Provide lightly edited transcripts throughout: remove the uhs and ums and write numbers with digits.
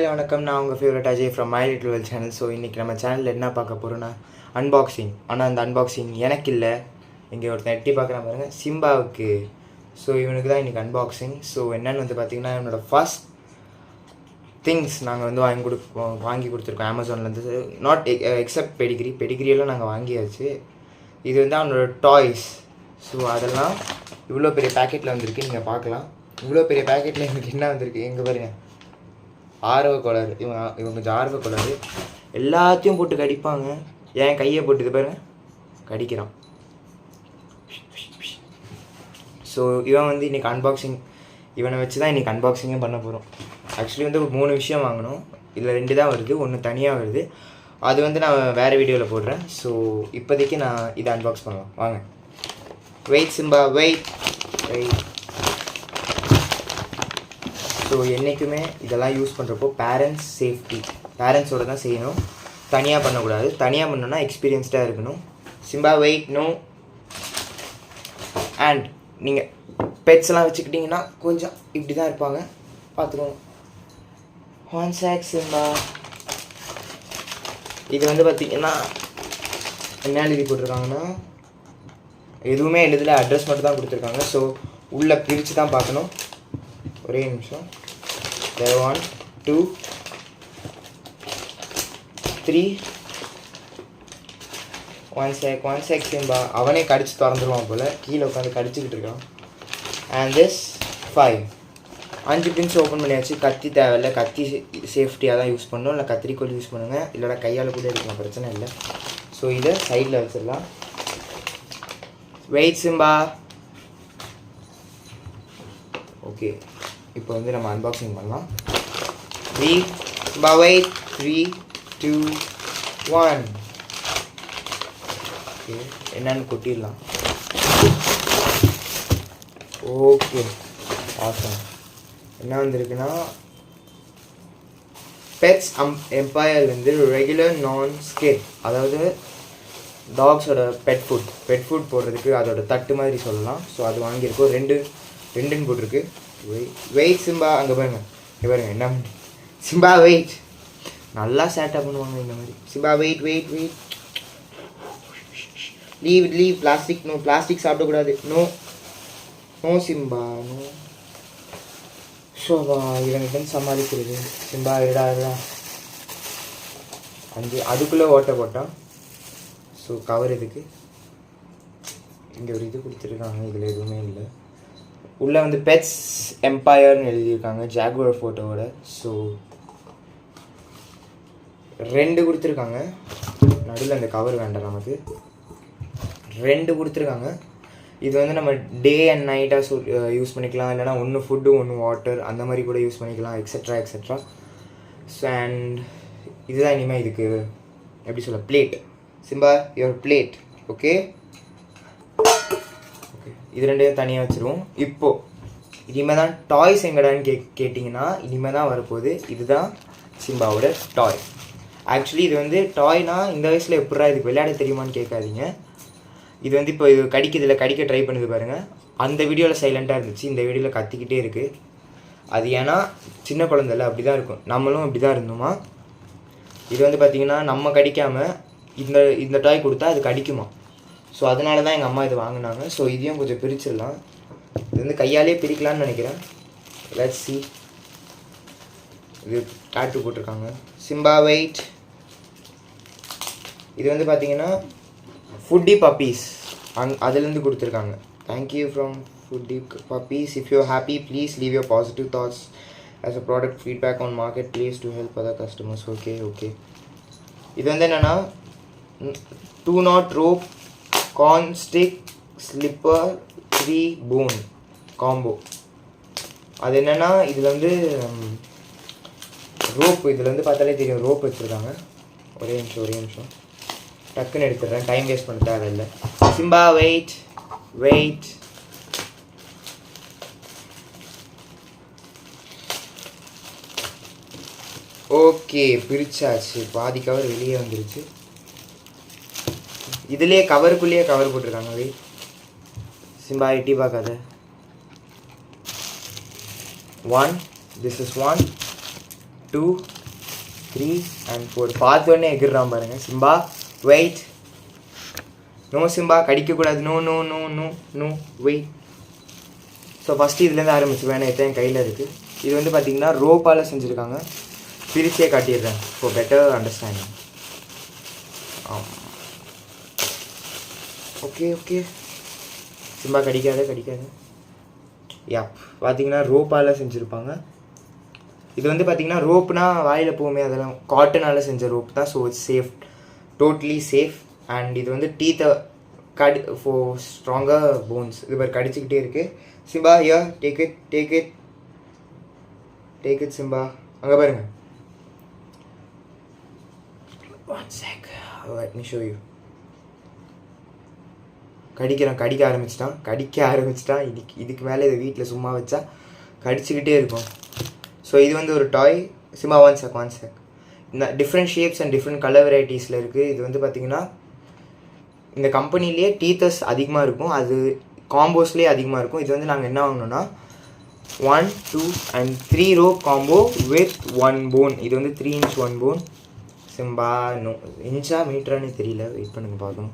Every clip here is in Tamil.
காலை வணக்கம். நான் உங்கள் favourite Ajay from my little world channel. So இன்றைக்கி நம்ம சேனலில் என்ன பார்க்க போகிறோன்னா அன்பாக்சிங். ஆனால் அந்த அன்பாக்சிங் எனக்கு இல்லை, இங்கே ஒருத்தன் எட்டி பார்க்குறான் பாருங்கள், சிம்பாவுக்கு. ஸோ இவனுக்கு தான் இன்றைக்கி அன்பாக்சிங். ஸோ என்னென்னு வந்து பார்த்திங்கன்னா, என்னோடய ஃபஸ்ட் திங்ஸ் நாங்கள் வந்து வாங்கி கொடுத்துருக்கோம் அமேசான்லேருந்து. நாட் எக்ஸப்ட் பெடிகிரியெல்லாம் நாங்கள் வாங்கியாச்சு. இது வந்து அவனோட டாய்ஸ். ஸோ அதெல்லாம் இவ்வளோ பெரிய பேக்கெட்டில் வந்திருக்கு, நீங்கள் பார்க்கலாம். இவ்வளோ பெரிய பேக்கெட்டில் எனக்கு என்ன வந்திருக்கு எங்கே பாருங்கள், ஆர்வ கோளாறு. இவங்க கொஞ்சம் ஆர்வ கோளாறு, எல்லாத்தையும் போட்டு கடிப்பாங்க. என் கையை போட்டு இது பாருங்க கடிக்கிறான். ஸோ இவன் வந்து இன்றைக்கி அன்பாக்சிங், இவனை வச்சு தான் இன்றைக்கி அன்பாக்சிங்கே பண்ண போகிறோம். ஆக்சுவலி வந்து 3 விஷயம் வாங்கணும், இதில் 2 தான் வருது, 1 தனியாக வருது. அது வந்து நான் வேறு வீடியோவில் போடுறேன். ஸோ இப்போதைக்கு நான் இதை அன்பாக்ஸ் பண்ணலாம் வாங்க. Wait Simba, wait. ஸோ என்றைக்குமே இதெல்லாம் யூஸ் பண்ணுறப்போ பேரண்ட்ஸ் சேஃப்டி, பேரண்ட்ஸோடு தான் செய்யணும், தனியாக பண்ணக்கூடாது. தனியாக பண்ணோன்னா எக்ஸ்பீரியன்ஸ்டாக இருக்கணும். Simba wait, no. அண்ட் நீங்கள் பெட்ஸ்லாம் வச்சுக்கிட்டிங்கன்னா கொஞ்சம் இப்படி தான் இருப்பாங்க, பார்த்துக்கோங்க. 1 sec சிம்பா. இது வந்து பார்த்திங்கன்னா என்ன எழுதி போட்டிருக்காங்கன்னா, எதுவுமே எழுதல, அட்ரஸ் மட்டும் தான் கொடுத்துருக்காங்க. ஸோ உள்ளே பிரித்து தான் பார்க்கணும். ஒரே நிமிஷம். 1 2 3 1 sec சிம்பா. அவனே கடிச்சு திறந்துருவான் போல், கீழே உட்காந்து கடிச்சிக்கிட்டு இருக்கான். அண்ட் திஸ் 5 பின்ஸ் ஓப்பன் பண்ணியாச்சு. கத்தி தேவையில்லை, கத்தி சேஃப்டியாக தான் யூஸ் பண்ணணும். இல்லை கத்திரிக்கோள் யூஸ் பண்ணுங்கள், இல்லைனா கையால் கூட எடுக்கலாம், பிரச்சனை இல்லை. ஸோ இதை சைடில் வச்சிடலாம். Wait Simba. ஓகே, இப்போ வந்து நம்ம அன்பாக்சிங் பண்ணலாம். 3 சிம்பா வெயிட். 3 2 1. ஓகே, என்னன்னு கொட்டிடலாம். Okay, awesome. என்ன வந்திருக்குன்னா, பெட்ஸ் எம்பையர் வந்து ரெகுலர் நான் ஸ்கிட், அதாவது டாக்ஸோட பெட் ஃபுட் போடுறதுக்கு அதோட தட்டு மாதிரி சொல்லலாம். ஸோ அது வாங்கியிருக்கோம். ரெண்டுன்னு போட்டிருக்கு. Wait Simba. அங்கே பாருங்க, இங்கே பாருங்க என்ன சிம்பா வெயிட். நல்லா சேட்டாக பண்ணுவாங்க இந்த மாதிரி. Simba wait. Leave plastic. No, plastic சாப்பிடக்கூடாது. No Simba, no. ஷோபா, இவங்கிட்ட சமாளிக்கிறது. சிம்பா இடா 5. அதுக்குள்ளே ஓட்ட போட்டான். ஸோ கவர் இதுக்கு இங்கே ஒரு இது கொடுத்துருக்காங்க, இதில் எதுவுமே இல்லை. உள்ளே வந்து பெட்ஸ் எம்பையர்னு எழுதியிருக்காங்க ஜாகுவர் ஃபோட்டோவோட. ஸோ 2 கொடுத்துருக்காங்க. நடுவில் அந்த கவர் வேண்டாம் நமக்கு. 2 கொடுத்துருக்காங்க. இது வந்து நம்ம டே அண்ட் நைட்டாக யூஸ் பண்ணிக்கலாம், இல்லைனா 1 ஃபுட்டு 1 வாட்டர் அந்த மாதிரி கூட யூஸ் பண்ணிக்கலாம், எக்ஸெட்ரா. ஸோ அண்ட் இதுதான் இனிமேல் இதுக்கு எப்படி சொல்ல, plate. Simba your plate. Okay, இது 2 தனியாக வச்சுருவோம். இப்போது இனிமேல் தான் டாய்ஸ் எங்கடான்னு கேட்டிங்கன்னா, இனிமேல் தான் வரப்போகுது. இதுதான் சிம்பாவோட டாய். ஆக்சுவலி இது வந்து டாய்னா இந்த வயசில் எப்படா இதுக்கு விளையாட தெரியுமான்னு கேட்காதீங்க. இது வந்து இப்போ இது கடிக்க ட்ரை பண்ணுது பாருங்கள். அந்த வீடியோவில் சைலண்ட்டாக இருந்துச்சு, இந்த வீடியோவில் கத்திக்கிட்டே இருக்குது. அது ஏன்னா சின்ன குழந்தைல அப்படி தான் இருக்கும், நம்மளும் அப்படி தான் இருந்தோமா. இது வந்து பார்த்திங்கன்னா நம்ம கடிக்காமல் இந்த டாய் கொடுத்தா அது கடிக்குமா. ஸோ அதனால தான் எங்கள் அம்மா இது வாங்கினாங்க. ஸோ இதையும் கொஞ்சம் பிரிச்சிடலாம். இது வந்து கையாலே பிரிக்கலான்னு நினைக்கிறேன். Let's see. இது டாட்டூ போட்டிருக்காங்க, சிம்பா வெயிட். இது வந்து பார்த்தீங்கன்னா ஃபுட்டி பப்பீஸ், அதுலேருந்து கொடுத்துருக்காங்க. Thank you from foodie puppies. If you happy please leave your positive thoughts as a product feedback on marketplace to help other customers. Okay. இது வந்து என்னென்னா 2 knot rope corn stick slipper 3 bone combo. அது என்னென்னா இதில் வந்து ரோப், இதில் வந்து பார்த்தாலே தெரியும் ரோப் வச்சுருக்காங்க. ஒரே நிமிஷம் டக்குன்னு எடுத்துடுறேன், டைம் வேஸ்ட் பண்ண தேவையில்லை. Simba wait. ஓகே, பிரிச்சாச்சு. பாதி கவர் வெளியே வந்துருச்சு. இதுலேயே கவருக்குள்ளேயே கவர் போட்டிருக்காங்க. வெயிட் சிம்பா, எட்டி பார்க்காத. 1 this is 1 2 3 and 4 பார்த்தோன்னே எகிர்றான் பாருங்க. சிம்பா வெயிட், நோ சிம்பா, கடிக்கக்கூடாது, no no no no no wait. So first இதுலேருந்து ஆரம்பிச்சு வேணாம், எத்தனை என் கையில் இருக்குது. இது வந்து பார்த்திங்கன்னா ரோப்பால் செஞ்சுருக்காங்க. பிரிச்சே காட்டிடுறேன் for better understanding. Okay okay, Simba கடிக்காது. யா, பார்த்தீங்கன்னா ரோப்பால் செஞ்சுருப்பாங்க. இது வந்து பார்த்திங்கன்னா ரோப்னா வாயில் போகுமே, அதெல்லாம் காட்டனால் செஞ்ச ரோப் தான். So it's safe, totally safe. And இது வந்து டீத்தை ஃபார் ஸ்ட்ராங்கர் போன்ஸ். இது மாதிரி கடிச்சிக்கிட்டே இருக்குது. Simba yeah, take it Simba. அங்கே பாருங்க, one check, let me show you. கடிக்க ஆரம்பிச்சிட்டான். இதுக்கு மேலே இதை வீட்டில் சும்மா வச்சா கடிச்சிக்கிட்டே இருக்கும். ஸோ இது வந்து ஒரு டாய். Simba one sec. இந்த different shapes and different colour வெரைட்டிஸில் இருக்குது. இது வந்து பார்த்திங்கன்னா இந்த கம்பெனிலேயே டீத்தர்ஸ் அதிகமாக இருக்கும், அது காம்போஸ்லேயே அதிகமாக இருக்கும். இது வந்து நாங்கள் என்ன வாங்கினோன்னா 1, 2 and 3 rope combo with 1 phone. இது வந்து 3 inch 1 போன். சிம்பா நோ, இன்ச்சா மீட்டரானு தெரியல, வெயிட் பண்ணுங்க பார்க்கணும்.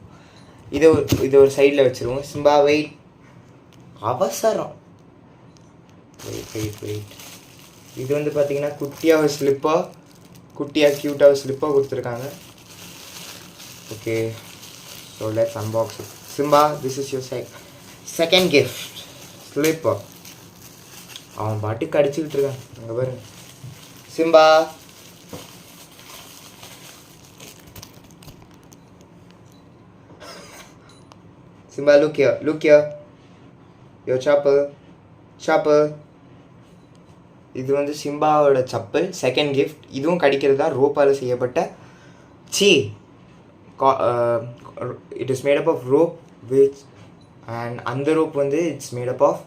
இது ஒரு சைடில் வச்சுருவோம். சிம்பா வெயிட், அவசரம், வெயிட். இது வந்து பார்த்திங்கன்னா குட்டியாக ஒரு ஸ்லிப்பாக, க்யூட்டாக ஒரு ஸ்லிப்பாக கொடுத்துருக்காங்க. Okay, so let's unbox it. Simba, this is your second gift, slipper. அவன் பாட்டுக்கு அடிச்சுக்கிட்டு இருக்கான், அங்கே பாருங்க. Simba Simba, look here. Your chapel. இது வந்து சிம்பாவோட சப்பல், செகண்ட் கிஃப்ட். இதுவும் கடிக்கிறது தான், ரோப்பால் செய்யப்பட்ட it is made up of rope which, and அந்த ரோப் வந்து it's made up of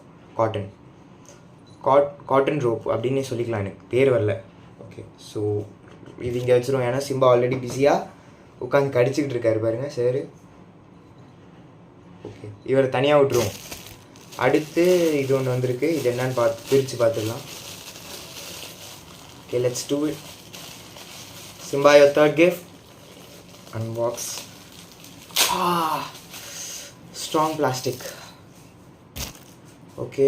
cotton rope அப்படின்னு சொல்லிக்கலாம், எனக்கு பேர் வரல. ஓகே, ஸோ இது இங்கே வச்சுருவோம். ஏன்னா சிம்பா ஆல்ரெடி பிஸியாக உட்காந்து கடிச்சிக்கிட்டு இருக்காரு பாருங்க சார். ஓகே, இவரை தனியாக விட்டுருவோம். அடுத்து இது ஒன்று வந்திருக்கு, இது என்னன்னு பிரித்து பார்த்துடலாம். Okay, let's do it. Simba, your third gift, unbox. Strong plastic. Okay,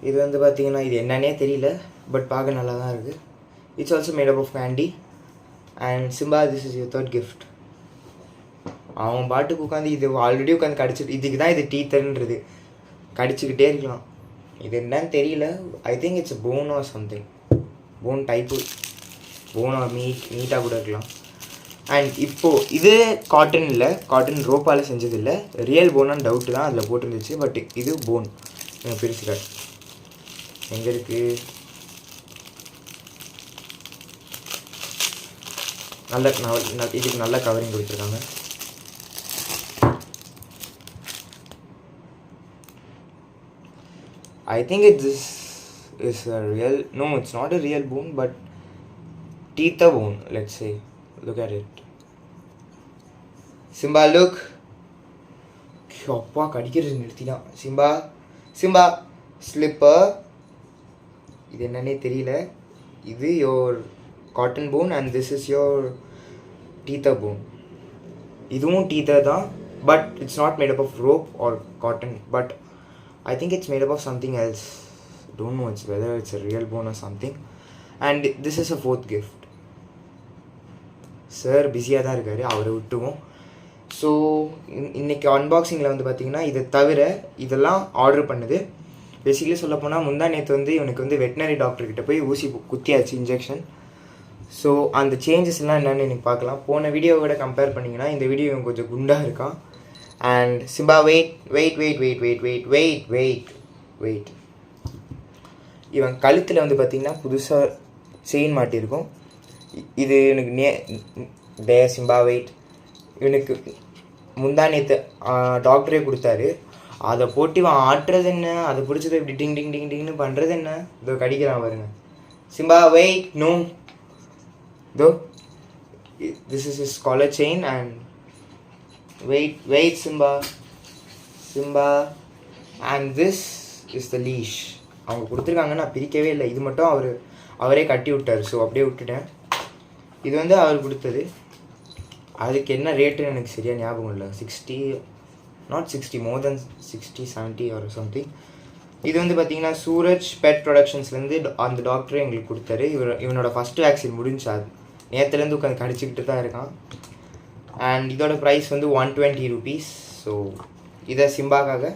இது வந்து பார்த்தீங்கன்னா இது என்னன்னே தெரியல, பட் பார்க்க நல்லா தான் இருக்குது. It's also made up of candy. And Simba, this is your third gift. அவன் பாட்டுக்கு உட்காந்து இது ஆல்ரெடி உட்காந்து கடிச்சிட்டு, இதுக்கு தான் இது டீத்தர்ன்றது, கடிச்சிக்கிட்டே இருக்கலாம். இது என்னன்னு தெரியல, I think it's bone or something, bone type, bone or மீட்டாக கூட இருக்கலாம். அண்ட் இப்போது இது காட்டன் இல்லை, காட்டன் ரோப்பால் செஞ்சது இல்லை, ரியல் போனான்னு டவுட்டு தான் அதில் போட்டுருந்துச்சு. பட் இது போன். எனக்கு பிரிச்சு காட்டு, எங்கே இருக்குது? இதுக்கு நல்ல கவரிங் கொடுத்துருக்காங்க. I think this is a real, no, it's not a real bone, but teether bone, let's say. Look at it. Simba, look. அப்பா கடிக்கிறது நிறுத்தினா. Simba slipper. இது என்னன்னே தெரியல. இது your cotton bone and this is your teether bone. இதுவும் டீத்தர் தான், but it's not made up of rope or cotton, but I think it's made up of something else. Don't know whether it's a real bone or something. And this is a fourth gift. Sir பிஸியாக தான் இருக்கார், அவரை விட்டுவோம். ஸோ இன்றைக்கி அன்பாக்சிங்கில் வந்து பார்த்திங்கன்னா இதை தவிர இதெல்லாம் ஆர்டர் பண்ணுது. பேசிக்கலி சொல்லப்போனால் முந்தா நேற்று வந்து இவனுக்கு வந்து வெட்டினரி டாக்டர்கிட்ட போய் ஊசி குத்தியாச்சு, இன்ஜெக்ஷன். ஸோ அந்த சேஞ்சஸ் எல்லாம் என்னென்னு எனக்கு பார்க்கலாம். போன வீடியோவோட கம்பேர் பண்ணிங்கன்னா இந்த வீடியோ இவன் கொஞ்சம் குண்டாக இருக்கான். And Simba wait. இவன் கழுத்தில் வந்து பார்த்திங்கன்னா புதுசாக செயின் மாட்டியிருக்கும். இது எனக்கு சிம்பா வெயிட். இவனுக்கு முந்தா நேற்று டாக்டரே கொடுத்தாரு. அதை போட்டு இவன் ஆட்டுறது என்ன, அதை பிடிச்சது இப்படி டிங் டிங் டிங் டிங்னு பண்ணுறது என்ன, இதோ கடிக்கிறான் பாருங்க. சிம்பா வெயிட், நோ, இதோ this is is collar chain. And wait Simba and this is the leash. அவங்க கொடுத்துருக்காங்க, நான் பிரிக்கவே இல்லை. இது மட்டும் அவர் அவரே கட்டி விட்டார். ஸோ அப்படியே விட்டுட்டேன். இது வந்து அவர் கொடுத்தது. அதுக்கு என்ன ரேட்டுன்னு எனக்கு சரியாக ஞாபகம் இல்லை. 60 not 60 more then 60 70 or something. இது வந்து பார்த்திங்கன்னா சூரஜ் பெட் ப்ரொடக்ஷன்ஸ்லேருந்து அந்த டாக்டரே எங்களுக்கு கொடுத்தாரு. இவனோட ஃபஸ்ட்டு வேக்சின் முடிஞ்சு அது நேற்றுலேருந்து உட்காந்து கடிச்சிக்கிட்டு தான் இருக்கான். அண்ட் இதோட ப்ரைஸ் வந்து 120 rupees. ஸோ இதை சிம்பாக்காக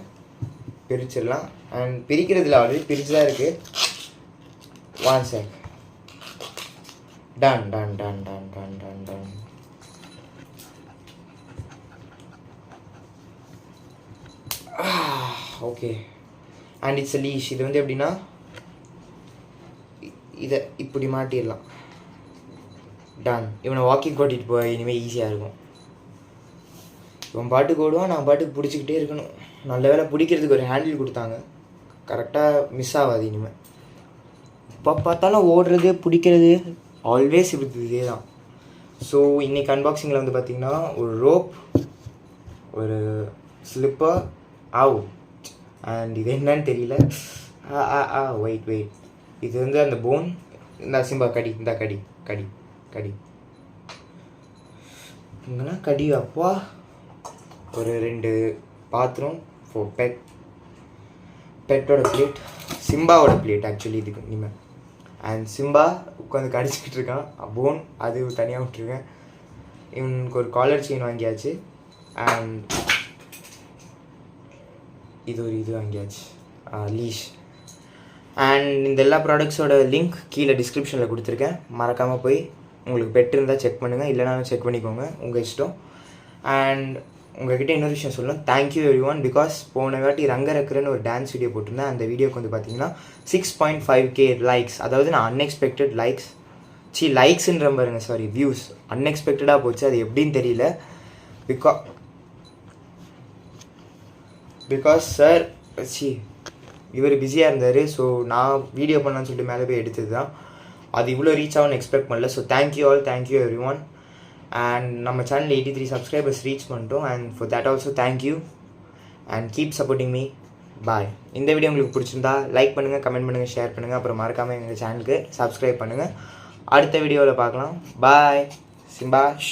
பிரிச்சிடலாம். அண்ட் பிரிக்கிறதுல ஆல்ரெடி பிரித்து தான் இருக்குது. 1 sec. Done done done done done done done. Okay. And it's leash. இது வந்து எப்படின்னா இதை இப்படி மாட்டிடலாம். டன். இவனை வாக்கிங் கூட்டிகிட்டு போய் இனிமேல் ஈஸியாக இருக்கும். இவன் பாட்டுக்கு ஓடுவான், நான் பாட்டுக்கு பிடிச்சிக்கிட்டே இருக்கணும். நல்ல வேலை பிடிக்கிறதுக்கு ஒரு ஹேண்டில் கொடுத்தாங்க, கரெக்டாக மிஸ் ஆகாது இனிமேல். இப்போ பார்த்தாலும் ஓடுறது பிடிக்கிறது ஆல்வேஸ் இதே தான். ஸோ இன்றைக்கி அன்பாக்சிங்கில் வந்து பார்த்திங்கன்னா ஒரு ரோப், ஒரு ஸ்லிப்பர், அண்ட் இது என்னன்னு தெரியல. வெயிட் இது வந்து அந்த போன். இந்த சிம்பா கடி, இந்த கடி கடி கடி இங்கன்னா கடி. அப்பா ஒரு 2 பாத்ரூம் ஃபார் பெட்டோட பிளேட், சிம்பாவோட பிளேட் ஆக்சுவலி இதுக்கு இனிமேல். அண்ட் சிம்பா உட்காந்து கடிச்சிக்கிட்டு இருக்கான். போன் அது தனியாக விட்டுருக்கேன். இவனுக்கு ஒரு காலர் செயின் வாங்கியாச்சு. அண்ட் இது ஒரு இது வாங்கியாச்சு, லீஷ். அண்ட் இந்த எல்லா ப்ராடக்ட்ஸோட லிங்க் கீழே டிஸ்கிரிப்ஷனில் கொடுத்துருக்கேன். மறக்காமல் போய் உங்களுக்கு பெட் இருந்தால் செக் பண்ணுங்கள், இல்லைனாலும் செக் பண்ணிக்கோங்க, உங்கள் இஷ்டம். அண்ட் உங்கள்கிட்ட இன்னொரு விஷயம் சொல்லணும். Thank you everyone. பிகாஸ் போன வாட்டி ரங்கரக்கரன்னு ஒரு டான்ஸ் வீடியோ போட்டிருந்தேன். அந்த வீடியோக்கு வந்து பார்த்தீங்கன்னா 6.5K லைக்ஸ். அதாவது நான் அன்எக்ஸ்பெக்டட் லைக்ஸ்ன்ற பாருங்க, சாரி, வியூஸ் அன்எக்ஸ்பெக்டடாக போச்சு. அது எப்படின்னு தெரியல. பிகாஸ் சார் இவர் பிஸியாக இருந்தார். ஸோ நான் வீடியோ பண்ணலான்னு சொல்லிட்டு மேலே போய் எடுத்தது தான். அது இவ்வளோ ரீச் ஆகும்னு எக்ஸ்பெக்ட் பண்ணல. So thank you all, thank you everyone. And நம்ம சேனல் 83 சப்ஸ்கிரைபர்ஸ் ரீச் பண்ணிட்டோம். And for that also thank you. And keep supporting me. Bye. இந்த வீடியோ உங்களுக்கு பிடிச்சிருந்தா லைக் பண்ணுங்கள், கமெண்ட் பண்ணுங்கள், ஷேர் பண்ணுங்கள். அப்புறம் மறக்காமல் எங்கள் சேனலுக்கு சப்ஸ்கிரைப் பண்ணுங்கள். அடுத்த வீடியோவில் பார்க்கலாம். பாய். சிம்பாஷ்.